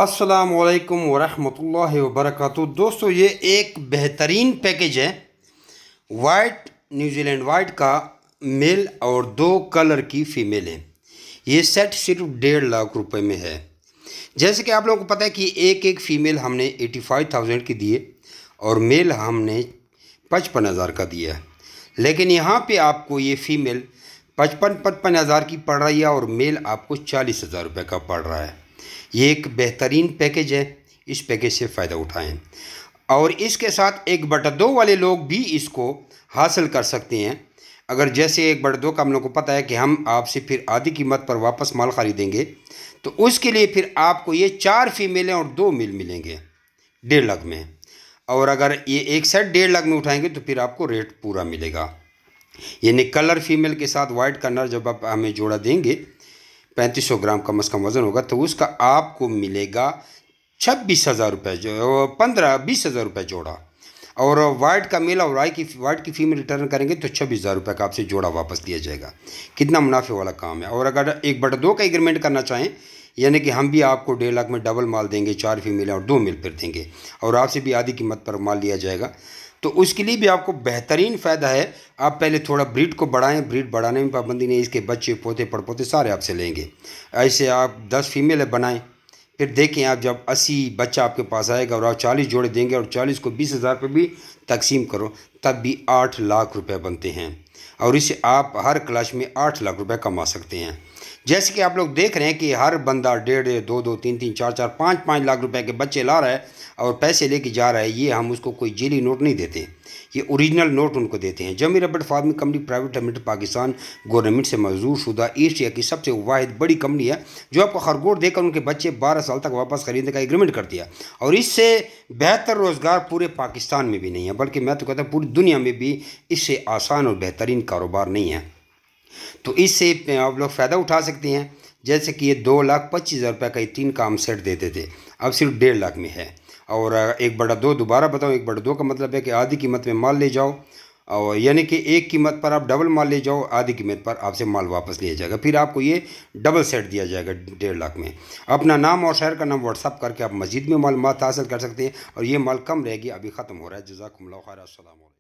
अस्सलाम वालेकुम वरहमतुल्लाहि वबरकातुहू। दोस्तों, ये एक बेहतरीन पैकेज है वाइट न्यूजीलैंड वाइट का मेल और 2 कलर की फ़ीमेल है। ये सेट सिर्फ 1.5 लाख रुपए में है। जैसे कि आप लोगों को पता है कि एक एक फ़ीमेल हमने 85,000 की दी है और मेल हमने 55,000 का दिया है। लेकिन यहाँ पे आपको ये फ़ीमेल 55,000 की पड़ रही है और मेल आपको 40,000 रुपये का पड़ रहा है। ये एक बेहतरीन पैकेज है, इस पैकेज से फ़ायदा उठाएं। और इसके साथ 1/2 वाले लोग भी इसको हासिल कर सकते हैं। अगर जैसे 1/2 का हम लोग को पता है कि हम आपसे फिर आधी कीमत पर वापस माल ख़रीदेंगे, तो उसके लिए फिर आपको ये 4 फीमेलें और 2 मेल मिलेंगे 1.5 लाख में। और अगर ये एक सेट 1.5 लाख में उठाएंगे तो फिर आपको रेट पूरा मिलेगा। यानी कलर फीमेल के साथ वाइट का नर जब आप हमें जोड़ा देंगे, 3500 ग्राम कम से कम वज़न होगा, तो उसका आपको मिलेगा 26,000 रुपये, जो 20,000 रुपये जोड़ा। और वाइट का मेल और वाइट की फीमेल रिटर्न करेंगे तो 26,000 रुपये का आपसे जोड़ा वापस दिया जाएगा। कितना मुनाफे वाला काम है। और अगर 1/2 का एग्रीमेंट करना चाहें, यानी कि हम भी आपको 1.5 लाख में डबल माल देंगे, 4 फीमेल और 2 मेल फिर देंगे और आपसे भी आधी कीमत पर माल लिया जाएगा, तो उसके लिए भी आपको बेहतरीन फ़ायदा है। आप पहले थोड़ा ब्रीड को बढ़ाएं, ब्रीड बढ़ाने में पाबंदी नहीं, इसके बच्चे पोते पड़पोते सारे आपसे लेंगे। ऐसे आप 10 फीमेल बनाएं, फिर देखें आप जब 80 बच्चा आपके पास आएगा और आप 40 जोड़े देंगे और 40 को 20,000 पर भी तकसीम करो, तब भी 8 लाख रुपए बनते हैं। और इससे आप हर क्लच में 8 लाख रुपए कमा सकते हैं। जैसे कि आप लोग देख रहे हैं कि हर बंदा 1.5, 2, 3, 4, 5 लाख रुपए के बच्चे ला रहा है और पैसे लेके जा रहा है। ये हम उसको कोई जेली नोट नहीं देते, ये ओरिजिनल नोट उनको देते हैं। जमी रबड़ farming company private limited Pakistan government से मंजूर शुदा एशिया की सबसे वाहिद बड़ी कंपनी है जो आपको खरगोश देकर उनके बच्चे 12 साल तक वापस खरीदने का एग्रीमेंट करती है। और इससे बेहतर रोज़गार पूरे पाकिस्तान में भी नहीं है, बल्कि मैं तो कहता हूँ पूरी दुनिया में भी इससे आसान और बेहतरीन कारोबार नहीं है। तो इससे आप लोग फ़ायदा उठा सकते हैं। जैसे कि ये 2,25,000 रुपये का ये 3 का हम सेट देते थे, अब सिर्फ 1.5 लाख में है। और 1/2, दोबारा बताऊँ, 1/2 का मतलब है कि आधी कीमत में माल ले जाओ, और यानी कि एक कीमत पर आप डबल माल ले जाओ, आधी कीमत पर आपसे माल वापस लिया जाएगा। फिर आपको ये डबल सेट दिया जाएगा 1.5 लाख में। अपना नाम और शहर का नाम व्हाट्सअप करके आप मज़ीद में मालूमात हासिल कर सकते हैं। और ये माल कम रहेगी, अभी ख़त्म हो रहा है। जज़ाकुमुल्लाह खैर। अस्सलाम वालेकुम।